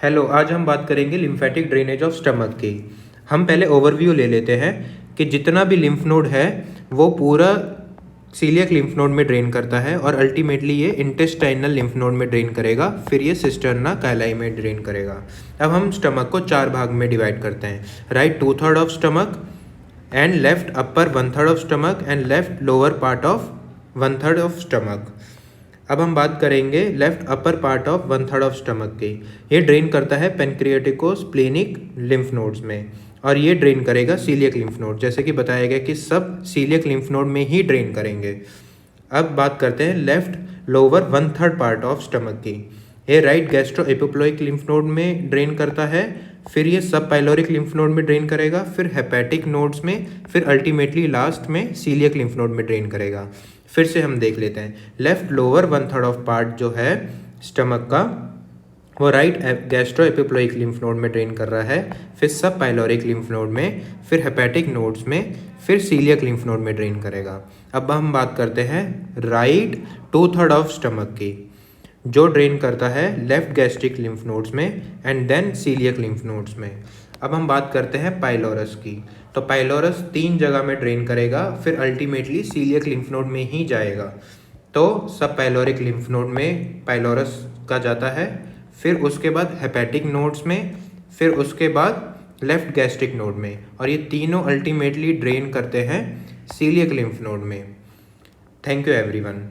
Hello, आज हम बात करेंगे लिम्फेटिक ड्रेनेज ऑफ स्टमक की। हम पहले ओवरव्यू ले लेते हैं कि जितना भी लिम्फ नोड है वो पूरा सीलियक लिम्फ नोड में ड्रेन करता है और अल्टीमेटली ये इंटेस्टाइनल लिम्फ नोड में ड्रेन करेगा, फिर ये सिस्टर्ना काइलाई में ड्रेन करेगा। अब हम स्टमक को 4 भाग में डिवाइड करते हैं। Right 2/3 of stomach and left upper 1/3 of stomach and left lower part of 1/3 of stomach. अब हम बात करेंगे left upper part of 1/3 of stomach की। ये ड्रेन करता है पेनक्रियाटिकोस्प्लेनिक लिम्फ नोड्स में और ये ड्रेन करेगा सीलियक लिम्फ नोड। जैसे कि बताया गया कि सब सीलियक लिम्फ नोड में ही ड्रेन करेंगे। अब बात करते हैं left lower 1/3 part of stomach की। ये right gastro epiploic lymph node में ड्रेन करता है, फिर ये सब पाइलोरिक लिम्फ नोड में ड्रेन करेगा, फिर हेपेटिक नोड्स में, फिर अल्टीमेटली लास्ट में सीलियक लिम्फ नोड में ड्रेन करेगा। फिर से हम देख लेते हैं। लेफ्ट लोअर 1/3 ऑफ पार्ट जो है स्टमक का वो right gastro epiploic lymph node में ड्रेन कर रहा है, फिर सब पाइलोरिक लिम्फ नोड में, फिर हेपेटिक नोड्स में, फिर सीलियक लिम्फ नोड में ड्रेन करेगा। अब हम बात करते हैं राइट 2/3 ऑफ स्टमक की, जो ड्रेन करता है लेफ्ट गैस्ट्रिक लिम्फ नोड्स में and then coeliac lymph nodes में। अब हम बात करते हैं पाइलोरस की। तो पाइलोरस 3 जगह में ड्रेन करेगा, फिर अल्टीमेटली सीलियक लिम्फ नोड में ही जाएगा। तो सब पाइलोरिक लिम्फ नोड में पाइलोरस का जाता है, फिर उसके बाद हेपेटिक नोड्स में, फिर उसके बाद लेफ्ट गैस्ट्रिक नोड में, और ये तीनों अल्टीमेटली ड्रेन करते हैं सीलियक लिम्फ नोड में। Thank you everyone.